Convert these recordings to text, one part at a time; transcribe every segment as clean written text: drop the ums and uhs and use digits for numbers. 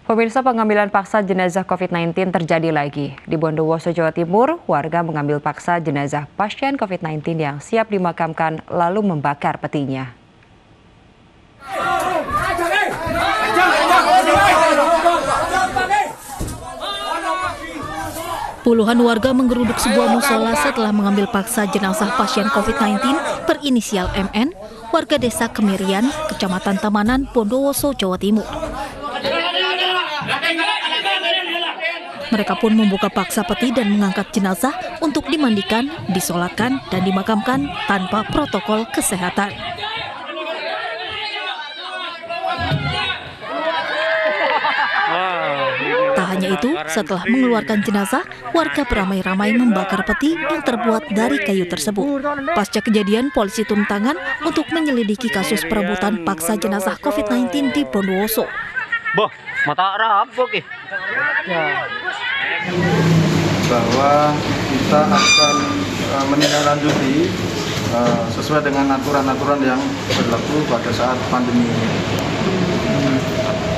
Pemirsa, pengambilan paksa jenazah COVID-19 terjadi lagi. Di Bondowoso, Jawa Timur, warga mengambil paksa jenazah pasien COVID-19 yang siap dimakamkan lalu membakar petinya. Puluhan warga menggeruduk sebuah musola setelah mengambil paksa jenazah pasien COVID-19 berinisial MN, warga desa Kemirian, Kecamatan Tamanan, Bondowoso, Jawa Timur. Mereka pun membuka paksa peti dan mengangkat jenazah untuk dimandikan, disolatkan, dan dimakamkan tanpa protokol kesehatan. Tak hanya itu, setelah mengeluarkan jenazah, warga beramai-ramai membakar peti yang terbuat dari kayu tersebut. Pasca kejadian, polisi turun tangan untuk menyelidiki kasus perebutan paksa jenazah COVID-19 di Bondowoso. Boh, mata rampok bahwa kita akan menindaklanjuti sesuai dengan aturan-aturan yang berlaku pada saat pandemi ini.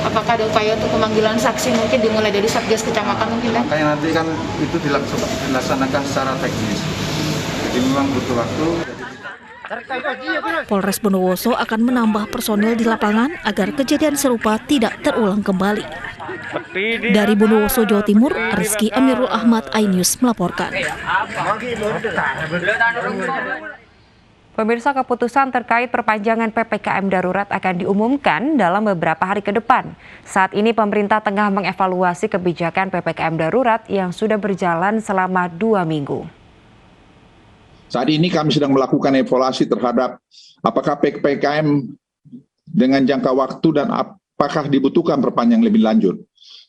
Apakah ada upaya untuk pemanggilan saksi mungkin dimulai dari Satgas Kecamatan mungkin? Makanya nanti kan itu dilaksanakan secara teknis. Jadi memang butuh waktu. Polres Bondowoso akan menambah personil di lapangan agar kejadian serupa tidak terulang kembali. Dari Bondowoso, Jawa Timur, Rizky Amirul Ahmad, iNews melaporkan. Pemirsa, keputusan terkait perpanjangan PPKM darurat akan diumumkan dalam beberapa hari ke depan. Saat ini pemerintah tengah mengevaluasi kebijakan PPKM darurat yang sudah berjalan selama 2 minggu. Saat ini kami sedang melakukan evaluasi terhadap apakah PPKM dengan jangka waktu dan apakah dibutuhkan perpanjangan lebih lanjut.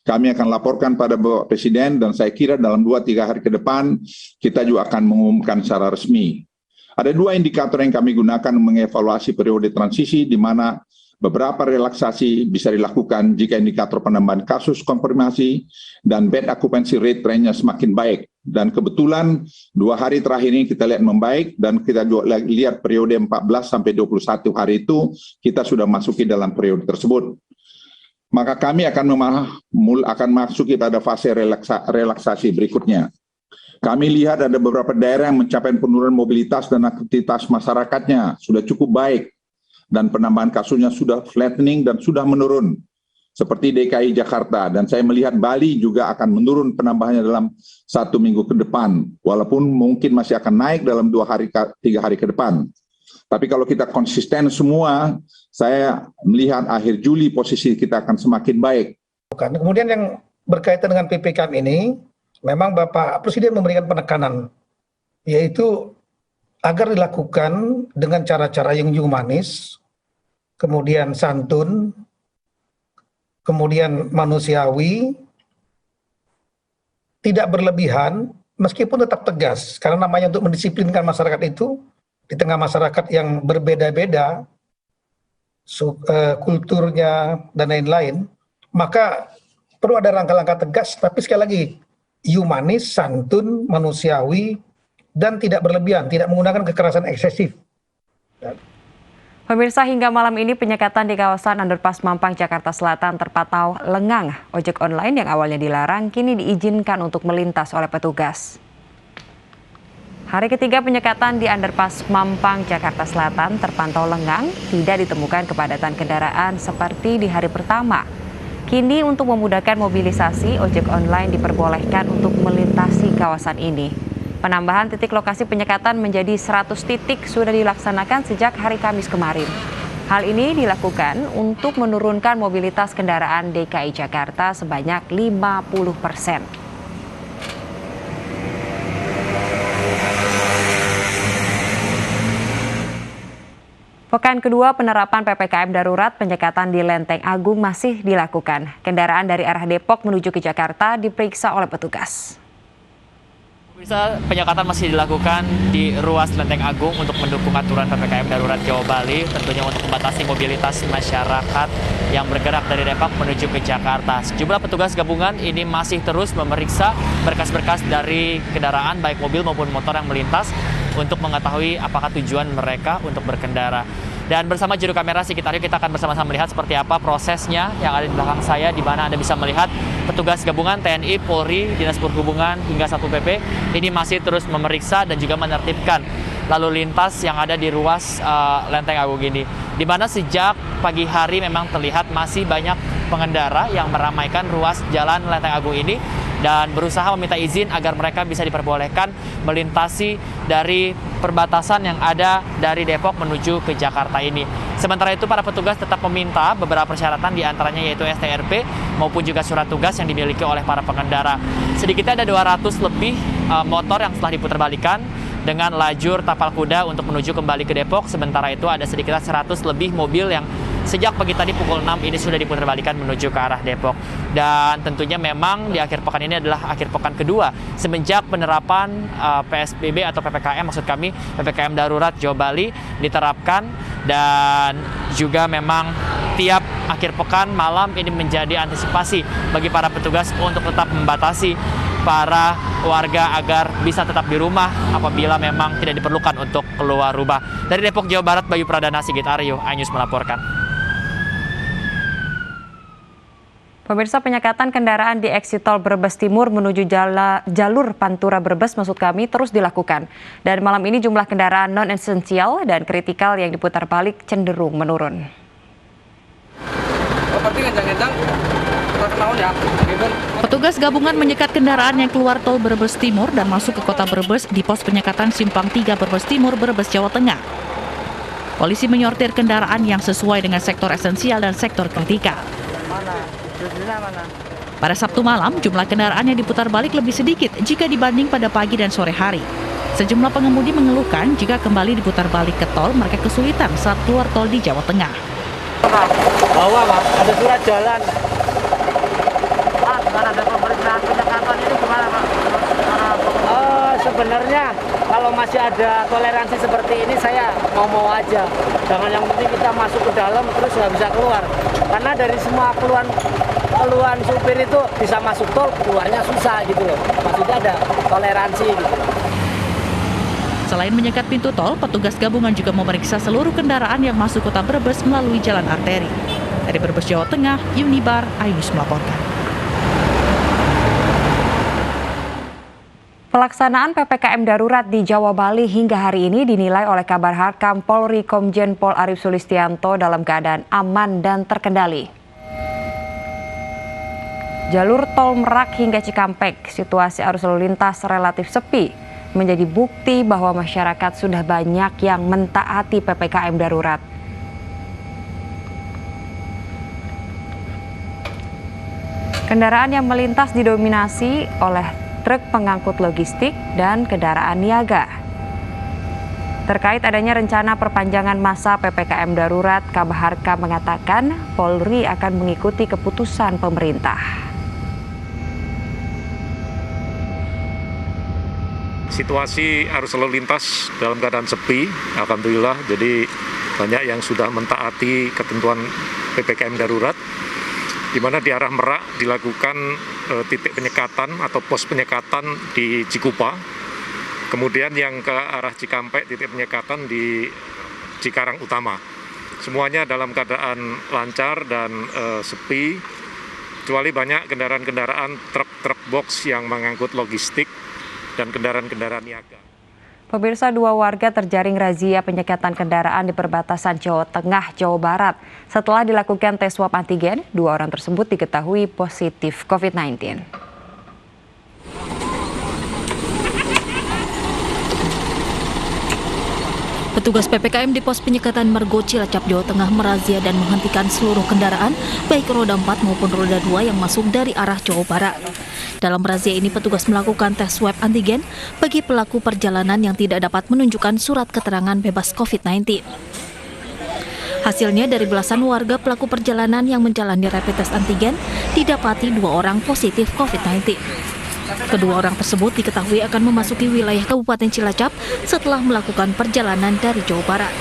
Kami akan laporkan pada Bapak Presiden dan saya kira dalam 2-3 hari ke depan kita juga akan mengumumkan secara resmi. Ada 2 indikator yang kami gunakan mengevaluasi periode transisi di mana beberapa relaksasi bisa dilakukan jika indikator penambahan kasus konfirmasi dan bed occupancy rate trennya semakin baik. Dan kebetulan 2 hari terakhir ini kita lihat membaik dan kita juga lihat periode 14 sampai 21 hari itu kita sudah masuki dalam periode tersebut. Maka kami akan masuki pada fase relaksasi berikutnya. Kami lihat ada beberapa daerah yang mencapai penurunan mobilitas dan aktivitas masyarakatnya sudah cukup baik dan penambahan kasusnya sudah flattening dan sudah menurun. Seperti DKI Jakarta, dan saya melihat Bali juga akan menurun penambahannya dalam 1 minggu ke depan, walaupun mungkin masih akan naik dalam 2-3 hari ke depan. Tapi kalau kita konsisten semua, saya melihat akhir Juli posisi kita akan semakin baik. Kemudian yang berkaitan dengan PPKM ini, memang Bapak Presiden memberikan penekanan, yaitu agar dilakukan dengan cara-cara yang humanis, kemudian santun, kemudian manusiawi, tidak berlebihan, meskipun tetap tegas. Karena namanya untuk mendisiplinkan masyarakat itu, di tengah masyarakat yang berbeda-beda, kulturnya, dan lain-lain, maka perlu ada langkah-langkah tegas, tapi sekali lagi, humanis, santun, manusiawi, dan tidak berlebihan, tidak menggunakan kekerasan eksesif. Pemirsa, hingga malam ini penyekatan di kawasan Underpass Mampang, Jakarta Selatan terpantau lengang. Ojek online yang awalnya dilarang kini diizinkan untuk melintas oleh petugas. Hari ketiga penyekatan di Underpass Mampang, Jakarta Selatan terpantau lengang, tidak ditemukan kepadatan kendaraan seperti di hari pertama. Kini untuk memudahkan mobilisasi, ojek online diperbolehkan untuk melintasi kawasan ini. Penambahan titik lokasi penyekatan menjadi 100 titik sudah dilaksanakan sejak hari Kamis kemarin. Hal ini dilakukan untuk menurunkan mobilitas kendaraan DKI Jakarta sebanyak 50%. Pekan kedua penerapan PPKM darurat, penyekatan di Lenteng Agung masih dilakukan. Kendaraan dari arah Depok menuju ke Jakarta diperiksa oleh petugas. Penyekatan masih dilakukan di ruas Lenteng Agung untuk mendukung aturan PPKM darurat Jawa Bali, tentunya untuk membatasi mobilitas masyarakat yang bergerak dari Depok menuju ke Jakarta. Sejumlah petugas gabungan ini masih terus memeriksa berkas-berkas dari kendaraan baik mobil maupun motor yang melintas untuk mengetahui apakah tujuan mereka untuk berkendara. Dan bersama juru kamera Sigit Aryo kita akan bersama-sama melihat seperti apa prosesnya yang ada di belakang saya, di mana Anda bisa melihat petugas gabungan TNI, Polri, Dinas Perhubungan hingga Satpol PP ini masih terus memeriksa dan juga menertibkan lalu lintas yang ada di ruas Lenteng Agung ini. Di mana sejak pagi hari memang terlihat masih banyak pengendara yang meramaikan ruas jalan Lenteng Agung ini dan berusaha meminta izin agar mereka bisa diperbolehkan melintasi dari perbatasan yang ada dari Depok menuju ke Jakarta ini. Sementara itu para petugas tetap meminta beberapa persyaratan diantaranya yaitu STRP maupun juga surat tugas yang dimiliki oleh para pengendara. Sedikitnya ada 200 lebih motor yang telah diputerbalikan dengan lajur tapal kuda untuk menuju kembali ke Depok. Sementara itu ada sedikitnya 100 lebih mobil yang sejak pagi tadi pukul 6 ini sudah diputerbalikan menuju ke arah Depok. Dan tentunya memang di akhir pekan ini adalah akhir pekan kedua semenjak penerapan PSBB atau PPKM, maksud kami PPKM darurat Jawa Bali diterapkan, dan juga memang tiap akhir pekan malam ini menjadi antisipasi bagi para petugas untuk tetap membatasi para warga agar bisa tetap di rumah apabila memang tidak diperlukan untuk keluar rumah. Dari Depok, Jawa Barat, Bayu Pradana, Sigit Aryo, iNews melaporkan. Pemirsa, penyekatan kendaraan di eksit tol Brebes Timur menuju jalur Pantura Brebes maksud kami terus dilakukan. Dan malam ini jumlah kendaraan non-esensial dan kritikal yang diputar balik cenderung menurun. Petugas gabungan menyekat kendaraan yang keluar tol Brebes Timur dan masuk ke kota Brebes di pos penyekatan Simpang 3 Brebes Timur, Brebes, Jawa Tengah. Polisi menyortir kendaraan yang sesuai dengan sektor esensial dan sektor kritikal. Pada Sabtu malam, jumlah kendaraan yang diputar balik lebih sedikit jika dibanding pada pagi dan sore hari. Sejumlah pengemudi mengeluhkan jika kembali diputar balik ke tol, mereka kesulitan saat keluar tol di Jawa Tengah. Bawa, Pak, ada surat jalan. Pak, dengan ada pemeriksaan penyekatan ini gimana, Pak? Sebenarnya kalau masih ada toleransi seperti ini saya mau aja. Jangan yang penting kita masuk ke dalam terus nggak bisa keluar. Karena dari semua keluhan supir itu bisa masuk tol, keluarnya susah gitu loh. Maksudnya ada toleransi gitu. Selain menyekat pintu tol, petugas gabungan juga memeriksa seluruh kendaraan yang masuk kota Brebes melalui jalan arteri. Dari Brebes, Jawa Tengah, Yunibar, iNews melaporkan. Pelaksanaan PPKM darurat di Jawa Bali hingga hari ini dinilai oleh Kabar Harkam Polri Komjen Pol Arief Sulistianto dalam keadaan aman dan terkendali. Jalur tol Merak hingga Cikampek, situasi arus lalu lintas relatif sepi, menjadi bukti bahwa masyarakat sudah banyak yang mentaati PPKM darurat. Kendaraan yang melintas didominasi oleh truk pengangkut logistik dan kendaraan niaga. Terkait adanya rencana perpanjangan masa PPKM darurat, Kabar Harkam mengatakan Polri akan mengikuti keputusan pemerintah. Situasi arus lalu lintas dalam keadaan sepi, alhamdulillah. Jadi banyak yang sudah mentaati ketentuan PPKM darurat, di mana di arah Merak dilakukan titik penyekatan atau pos penyekatan di Cikupa. Kemudian yang ke arah Cikampek titik penyekatan di Cikarang Utama. Semuanya dalam keadaan lancar dan sepi, kecuali banyak kendaraan-kendaraan truk box yang mengangkut logistik dan kendaraan-kendaraan niaga. Pemirsa, 2 warga terjaring razia penyekatan kendaraan di perbatasan Jawa Tengah, Jawa Barat. Setelah dilakukan tes swab antigen, 2 orang tersebut diketahui positif COVID-19. Petugas PPKM di pos penyekatan Margo Cilacap, Jawa Tengah merazia dan menghentikan seluruh kendaraan, baik roda 4 maupun roda 2 yang masuk dari arah Jawa Barat. Dalam razia ini, petugas melakukan tes swab antigen bagi pelaku perjalanan yang tidak dapat menunjukkan surat keterangan bebas COVID-19. Hasilnya, dari belasan warga pelaku perjalanan yang menjalani rapid test antigen, didapati 2 orang positif COVID-19. Kedua orang tersebut diketahui akan memasuki wilayah Kabupaten Cilacap setelah melakukan perjalanan dari Jawa Barat.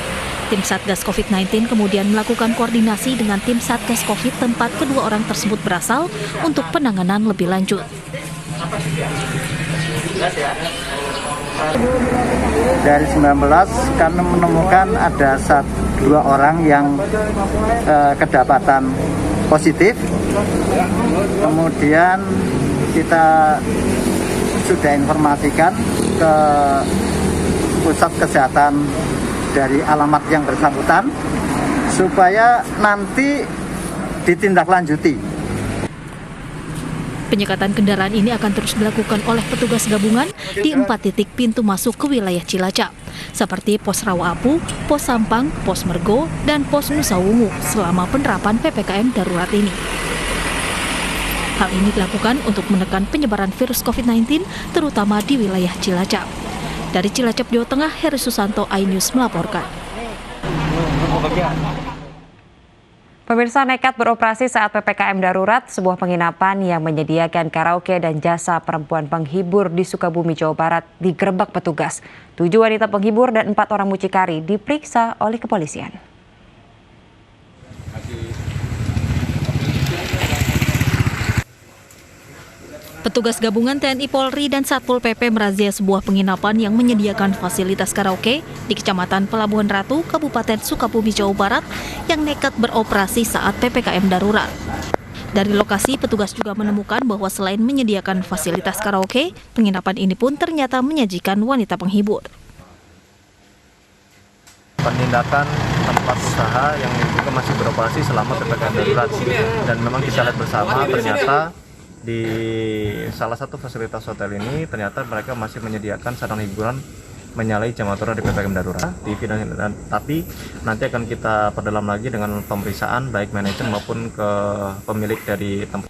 Tim Satgas COVID-19 kemudian melakukan koordinasi dengan tim Satgas COVID tempat kedua orang tersebut berasal untuk penanganan lebih lanjut. Dari 19 karena menemukan ada 1 2 orang yang kedapatan positif. Kemudian kita sudah informasikan ke pusat kesehatan dari alamat yang bersangkutan supaya nanti ditindaklanjuti. Penyekatan kendaraan ini akan terus dilakukan oleh petugas gabungan di 4 titik pintu masuk ke wilayah Cilacap, seperti Pos Rawa-Apu, Pos Sampang, Pos Mergo, dan Pos Nusa Wungu selama penerapan PPKM darurat ini. Hal ini dilakukan untuk menekan penyebaran virus COVID-19, terutama di wilayah Cilacap. Dari Cilacap, Jawa Tengah, Heri Susanto, iNews melaporkan. Pemirsa, nekat beroperasi saat PPKM darurat, sebuah penginapan yang menyediakan karaoke dan jasa perempuan penghibur di Sukabumi, Jawa Barat digerebek petugas. 7 wanita penghibur dan 4 orang mucikari diperiksa oleh kepolisian. Petugas gabungan TNI Polri dan Satpol PP merazia sebuah penginapan yang menyediakan fasilitas karaoke di Kecamatan Pelabuhan Ratu, Kabupaten Sukabumi, Jawa Barat yang nekat beroperasi saat PPKM darurat. Dari lokasi, petugas juga menemukan bahwa selain menyediakan fasilitas karaoke, penginapan ini pun ternyata menyajikan wanita penghibur. Penindakan tempat usaha yang juga masih beroperasi selama PPKM darurat, dan memang kita lihat bersama ternyata di salah satu fasilitas hotel ini ternyata mereka masih menyediakan sarana hiburan menyalahi jam aturan di PPKM darurat. Tapi nanti akan kita perdalam lagi dengan pemeriksaan baik manajer maupun ke pemilik dari tempat.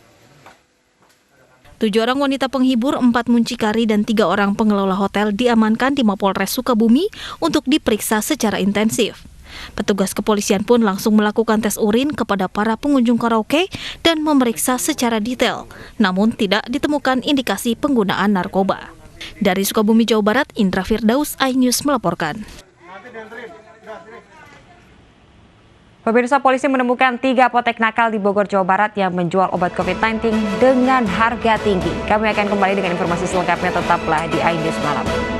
7 orang wanita penghibur, 4 muncikari, dan 3 orang pengelola hotel diamankan di Mapolres Sukabumi untuk diperiksa secara intensif. Petugas kepolisian pun langsung melakukan tes urin kepada para pengunjung karaoke dan memeriksa secara detail, namun tidak ditemukan indikasi penggunaan narkoba. Dari Sukabumi, Jawa Barat, Indra Firdaus, iNews melaporkan. Pemirsa, polisi menemukan 3 apotek nakal di Bogor, Jawa Barat yang menjual obat COVID-19 dengan harga tinggi. Kami akan kembali dengan informasi selengkapnya, tetaplah di iNews Malam.